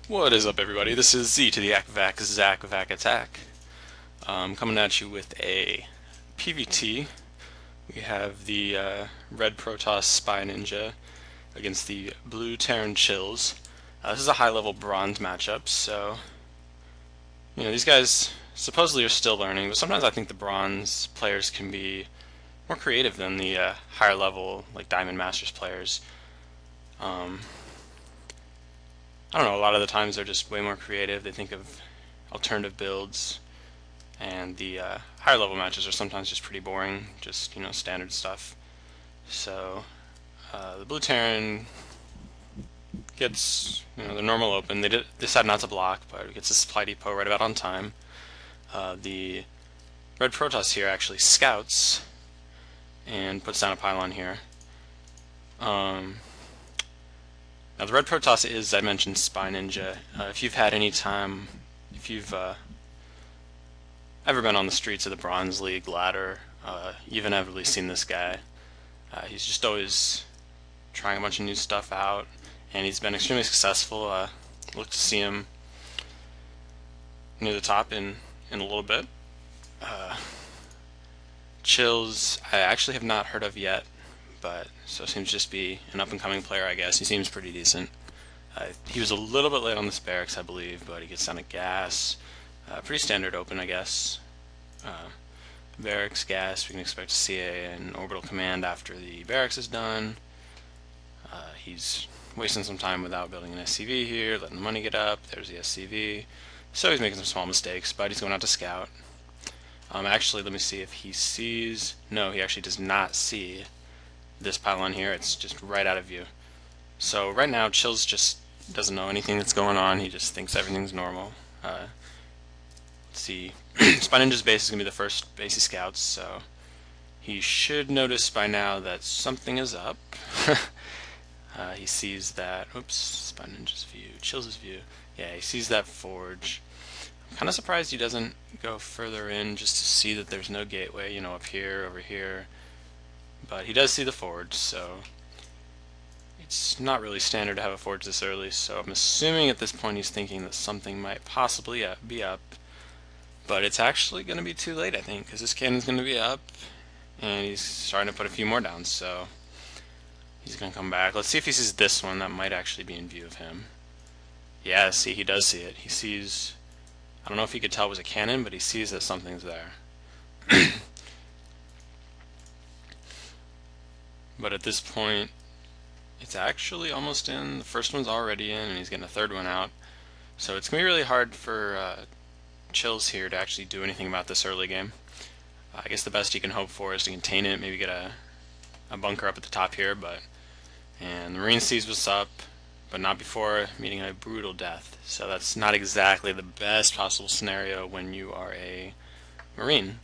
What is up, everybody? This is Z to the ACVAC Zac Vac Attack. Coming at you with a PvT. We have the red Protoss SpyNinja against the blue Terran Chillz. This is a high-level bronze matchup, so these guys supposedly are still learning, but sometimes I think the bronze players can be more creative than the higher level, like Diamond Masters players. I don't know, a lot of the times they're just way more creative. They think of alternative builds, and the higher level matches are sometimes just pretty boring, just, standard stuff. So, the Blue Terran gets, the normal open. They decide not to block, but it gets a supply depot right about on time. The Red Protoss here actually scouts and puts down a pylon here. Now the Red Protoss is, I mentioned, SpyNinja. If you've had any time, if you've ever been on the streets of the Bronze League ladder, you've inevitably seen this guy. He's just always trying a bunch of new stuff out, and he's been extremely successful. Look to see him near the top in a little bit. Chillz, I actually have not heard of yet, but so seems to just be an up-and-coming player, I guess. He seems pretty decent. He was a little bit late on this barracks, I believe, but he gets down to gas. Pretty standard open, I guess. Barracks, gas, we can expect to see an orbital command after the barracks is done. He's wasting some time without building an SCV here, letting the money get up. There's the SCV. So he's making some small mistakes, but he's going out to scout. Actually, let me see if he sees... No, he actually does not see this pylon here. It's just right out of view. So right now, Chillz just doesn't know anything that's going on. He just thinks everything's normal. Let's see. SpyNinja's base is going to be the first base he scouts, so he should notice by now that something is up. He sees that... Oops, SpyNinja's view. Chillz's view. Yeah, he sees that forge. I'm kind of surprised he doesn't go further in just to see that there's no gateway, up here, over here. But he does see the forge, so it's not really standard to have a forge this early, so I'm assuming at this point he's thinking that something might possibly be up. But it's actually going to be too late, I think, because this cannon's going to be up, and he's starting to put a few more down, so he's going to come back. Let's see if he sees this one. That might actually be in view of him. Yeah, see, he does see it. He sees... I don't know if he could tell it was a cannon, but he sees that something's there. But at this point, it's actually almost in. The first one's already in, and he's getting a third one out. So it's going to be really hard for Chillz here to actually do anything about this early game. I guess the best he can hope for is to contain it, maybe get a bunker up at the top here, and the Marine sees what's up, but not before meeting a brutal death. So that's not exactly the best possible scenario when you are a Marine.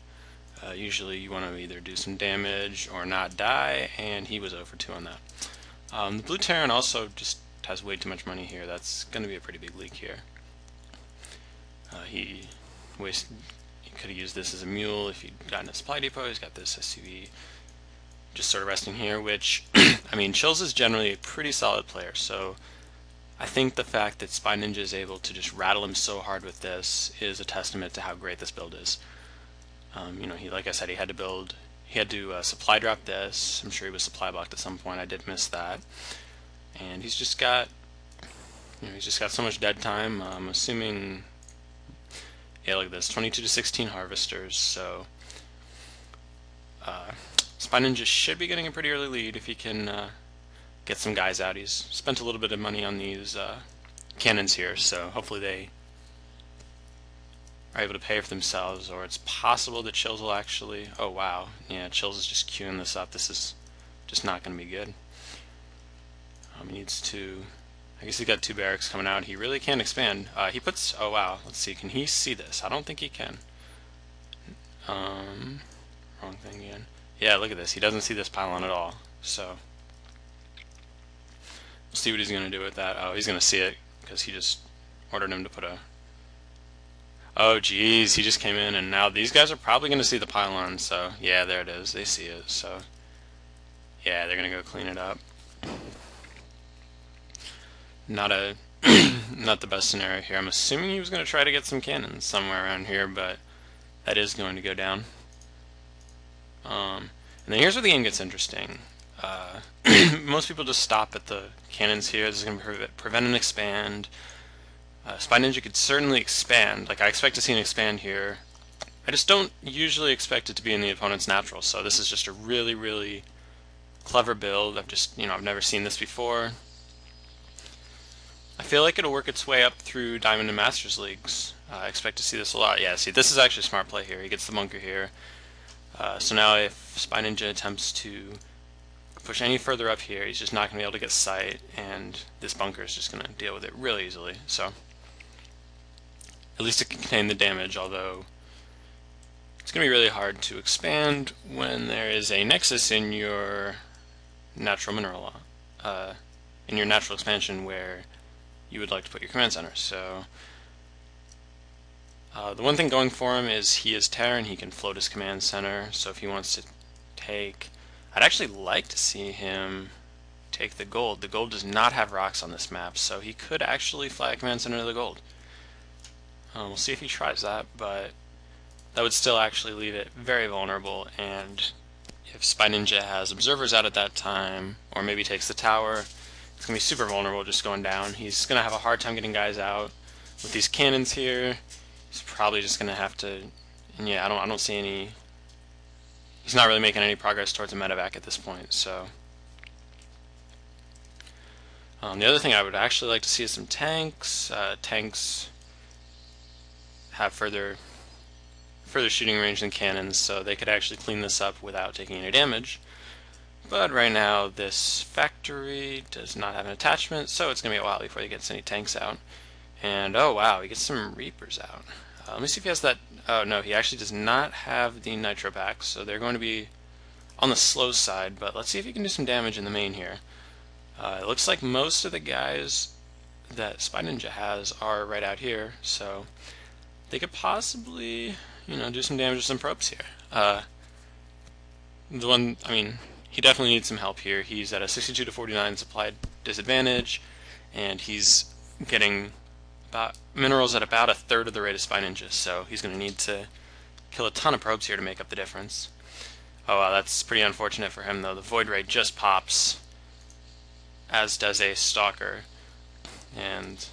Usually you want to either do some damage or not die, and he was 0 for 2 on that. The Blue Terran also just has way too much money here. That's going to be a pretty big leak here. He could have used this as a mule if he'd gotten a supply depot. He's got this SCV just sort of resting here, which, I mean, Chillz is generally a pretty solid player, so I think the fact that SpyNinja is able to just rattle him so hard with this is a testament to how great this build is. Like I said, he had to supply drop this. I'm sure he was supply blocked at some point. I did miss that, and he's just got so much dead time. I'm assuming, yeah, look at this, 22 to 16 harvesters. So SpyNinja should be getting a pretty early lead if he can get some guys out. He's spent a little bit of money on these cannons here, so hopefully they are able to pay for themselves, or it's possible that Chillz will actually... Oh wow, yeah, Chillz is just queuing this up. This is just not going to be good. He needs to... I guess he's got 2 barracks coming out. He really can't expand. He puts... Oh wow, let's see, can he see this? I don't think he can. Wrong thing again. Yeah, look at this. He doesn't see this pylon at all. So we'll see what he's going to do with that. Oh, he's going to see it because he just ordered him to put a... Oh geez, he just came in, and now these guys are probably going to see the pylon, so yeah, there it is. They see it, so yeah, they're going to go clean it up. Not a not the best scenario here. I'm assuming he was going to try to get some cannons somewhere around here, but that is going to go down. And then here's where the game gets interesting. Most people just stop at the cannons here. This is going to prevent an expand. SpyNinja could certainly expand. Like, I expect to see an expand here. I just don't usually expect it to be in the opponent's natural, so this is just a really, really clever build. I've never seen this before. I feel like it'll work its way up through Diamond and Masters Leagues. I expect to see this a lot. Yeah, see, this is actually a smart play here. He gets the bunker here. So now if SpyNinja attempts to push any further up here, he's just not going to be able to get sight, and this bunker is just going to deal with it really easily. So at least it can contain the damage, although it's going to be really hard to expand when there is a nexus in your natural mineral, in your natural expansion where you would like to put your command center. So the one thing going for him is he is Terran, he can float his command center, so if he wants to take... I'd actually like to see him take the gold. The gold does not have rocks on this map, so he could actually fly a command center to the gold. We'll see if he tries that, but that would still actually leave it very vulnerable, and if SpyNinja has observers out at that time, or maybe takes the tower, it's going to be super vulnerable just going down. He's going to have a hard time getting guys out. With these cannons here, he's probably just going to have to... And yeah, I don't see any... He's not really making any progress towards a medevac at this point, so... the other thing I would actually like to see is some tanks. Tanks have further shooting range than cannons, so they could actually clean this up without taking any damage. But right now this factory does not have an attachment, so it's going to be a while before he gets any tanks out. And oh wow, he gets some Reapers out. Let me see if he has that. Oh no, he actually does not have the Nitro packs, so they're going to be on the slow side, but let's see if he can do some damage in the main here. It looks like most of the guys that SpyNinja has are right out here, so they could possibly, do some damage with some probes here. He definitely needs some help here. He's at a 62 to 49 supply disadvantage, and he's getting minerals at about a third of the rate of SpyNinja, so he's going to need to kill a ton of probes here to make up the difference. Oh wow, that's pretty unfortunate for him though. The Void Ray just pops, as does a Stalker, and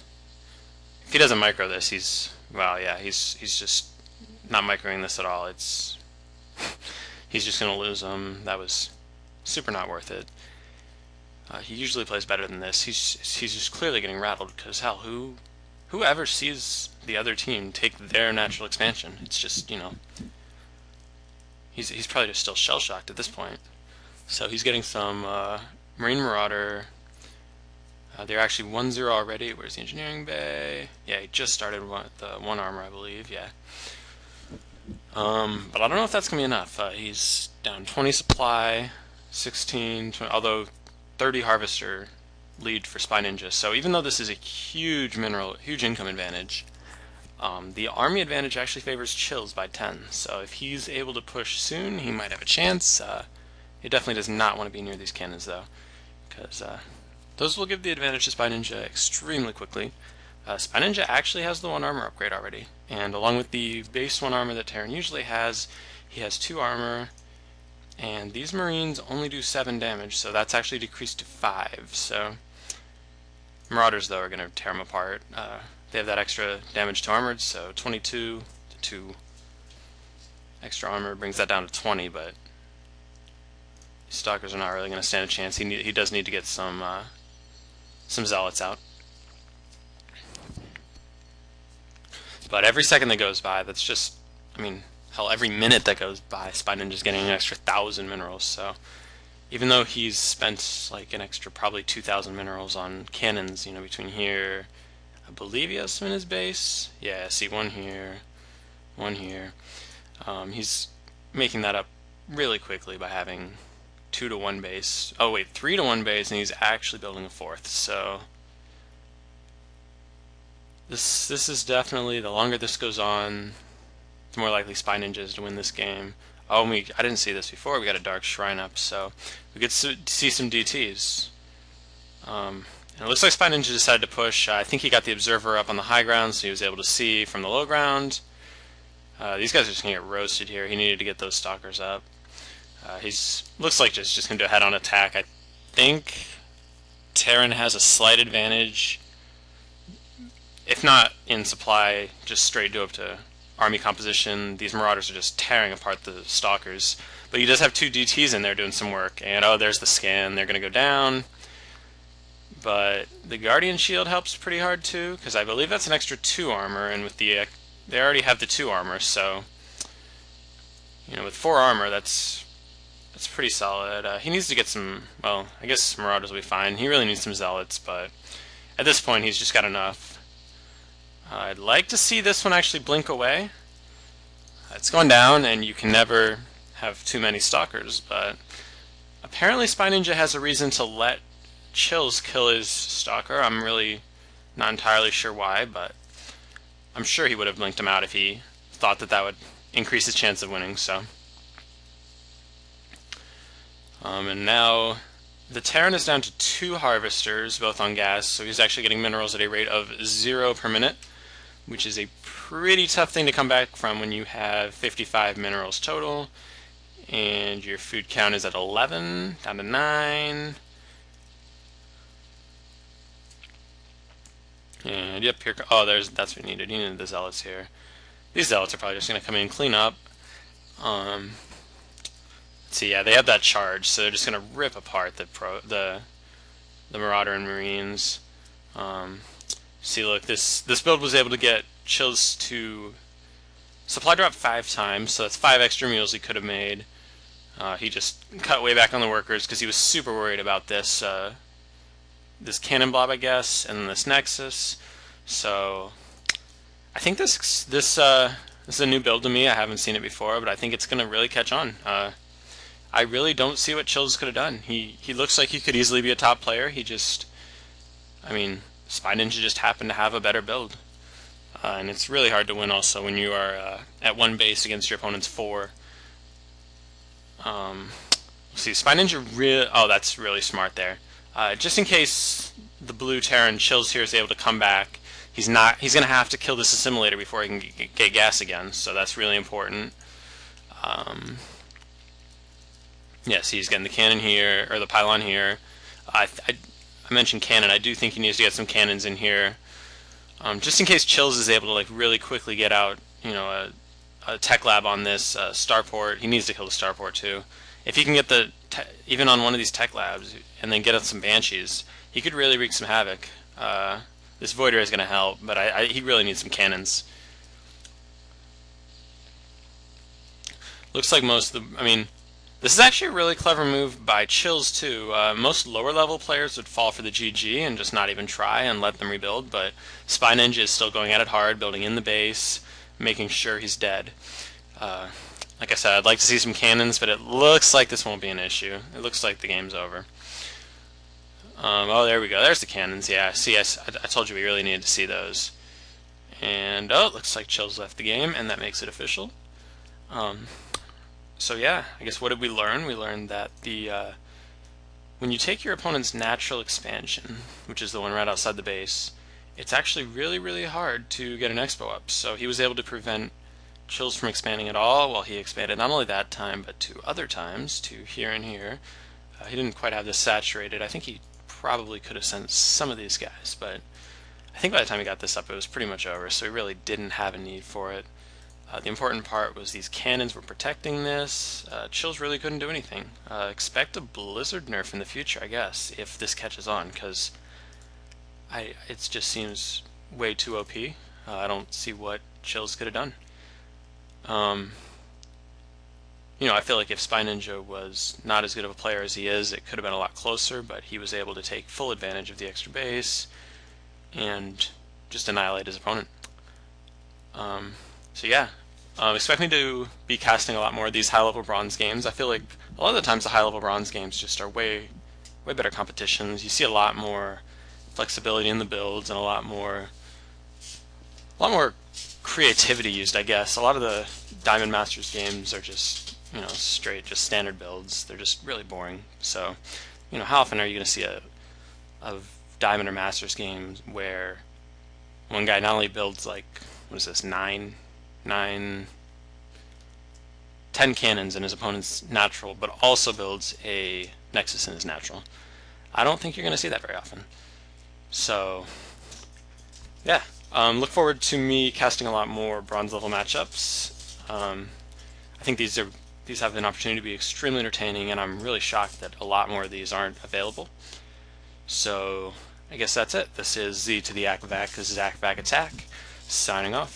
if he doesn't micro this, he's just not microing this at all. It's he's just going to lose them. That was super not worth it. He usually plays better than this. He's just clearly getting rattled, because hell, whoever sees the other team take their natural expansion, it's just, he's probably just still shell-shocked at this point. So he's getting some Marine Marauder. They're actually 1-0 already. Where's the engineering bay? Yeah, he just started the one armor, I believe. Yeah. But I don't know if that's going to be enough. He's down 20 supply, 16, 20, although 30 harvester lead for SpyNinja. So even though this is a huge income advantage, the army advantage actually favors Chillz by 10. So if he's able to push soon, he might have a chance. He definitely does not want to be near these cannons though, because those will give the advantage to SpyNinja extremely quickly. SpyNinja actually has the 1 armor upgrade already, and along with the base 1 armor that Terran usually has, he has 2 armor, and these Marines only do 7 damage, so that's actually decreased to 5. So Marauders though are going to tear them apart. They have that extra damage to armored, so 22 to 2 extra armor brings that down to 20, but Stalkers are not really going to stand a chance. He does need to get some Zealots out. But every second that goes by, that's just, hell, every minute that goes by, SpyNinja's getting an extra 1,000 minerals, so even though he's spent like an extra probably 2,000 minerals on cannons, between here, I believe he has some in his base. Yeah, see, one here, one here. He's making that up really quickly by having 2 to 1 base. Oh wait, 3 to 1 base, and he's actually building a 4th. So this is definitely, the longer this goes on, the more likely SpyNinja is to win this game. Oh, I didn't see this before. We got a Dark Shrine up, so we could see some DTs. And it looks like SpyNinja decided to push. I think he got the observer up on the high ground, so he was able to see from the low ground. These guys are just going to get roasted here. He needed to get those stalkers up. Looks like just going to do a head-on attack. I think Terran has a slight advantage, if not in supply, just straight due up to army composition. These Marauders are just tearing apart the stalkers. But he does have 2 DTs in there doing some work. And oh, there's the scan. They're going to go down. But the Guardian Shield helps pretty hard too, because I believe that's an extra 2 armor, and with the they already have the 2 armor, so with 4 armor, that's pretty solid. He needs to get some. Well, I guess Marauders will be fine. He really needs some Zealots, but at this point, he's just got enough. I'd like to see this one actually blink away. It's going down, and you can never have too many stalkers, but apparently SpyNinja has a reason to let Chillz kill his stalker. I'm really not entirely sure why, but I'm sure he would have blinked him out if he thought that would increase his chance of winning. So, and now the Terran is down to 2 harvesters, both on gas, so he's actually getting minerals at a rate of 0 per minute, which is a pretty tough thing to come back from when you have 55 minerals total, and your food count is at 11, down to 9. And yep, here. Oh, that's what he needed. He needed the Zealots here. These Zealots are probably just going to come in and clean up. Let's see, yeah, they have that charge, so they're just going to rip apart the Marauder and Marines. See, look, this build was able to get Chillz to supply drop 5 times, so that's 5 extra meals he could have made. He just cut way back on the workers because he was super worried about this cannon blob, I guess, and this Nexus. So I think this is a new build to me. I haven't seen it before, but I think it's going to really catch on. I really don't see what Chillz could have done. He looks like he could easily be a top player. SpyNinja just happened to have a better build. And it's really hard to win also when you are at 1 base against your opponent's 4. See, SpyNinja really... Oh, that's really smart there. Just in case the blue Terran Chillz here is able to come back, he's going to have to kill this assimilator before he can get gas again, so that's really important. Yes, he's getting the cannon here, or the pylon here. I mentioned cannon. I do think he needs to get some cannons in here, just in case Chillz is able to really quickly get out, a tech lab on this starport. He needs to kill the starport too. If he can get even on one of these tech labs and then get out some Banshees, he could really wreak some havoc. This Voider is going to help, but he really needs some cannons. Looks like most of the... this is actually a really clever move by Chillz too. Most lower level players would fall for the GG and just not even try and let them rebuild, but SpyNinja is still going at it hard, building in the base, making sure he's dead. Like I said, I'd like to see some cannons, but it looks like this won't be an issue. It looks like the game's over. Oh, there we go. There's the cannons. Yeah, see, I told you we really needed to see those. And, oh, it looks like Chillz left the game, and that makes it official. So yeah, I guess what did we learn? We learned that when you take your opponent's natural expansion, which is the one right outside the base, it's actually really, really hard to get an expo up. So he was able to prevent Chillz from expanding at all while he expanded not only that time, but 2 other times, to here and here. He didn't quite have this saturated. I think he probably could have sent some of these guys, but I think by the time he got this up, it was pretty much over, so he really didn't have a need for it. The important part was these cannons were protecting this. Chillz really couldn't do anything. Expect a Blizzard nerf in the future, I guess, if this catches on, because it just seems way too OP. I don't see what Chillz could have done. I feel like if SpyNinja was not as good of a player as he is, it could have been a lot closer, but he was able to take full advantage of the extra base and just annihilate his opponent. So yeah, expect me to be casting a lot more of these high-level bronze games. I feel like a lot of the times the high-level bronze games just are way better competitions. You see a lot more flexibility in the builds and a lot more creativity used, I guess. A lot of the Diamond Masters games are just, straight, just standard builds. They're just really boring. So, how often are you going to see a Diamond or Masters games where one guy not only builds like, what is this, 10 cannons in his opponent's natural, but also builds a Nexus in his natural. I don't think you're going to see that very often. So, yeah. Look forward to me casting a lot more bronze level matchups. I think these have an opportunity to be extremely entertaining, and I'm really shocked that a lot more of these aren't available. So, I guess that's it. This is Z to the ACVAC. This is ACVAC Attack, signing off.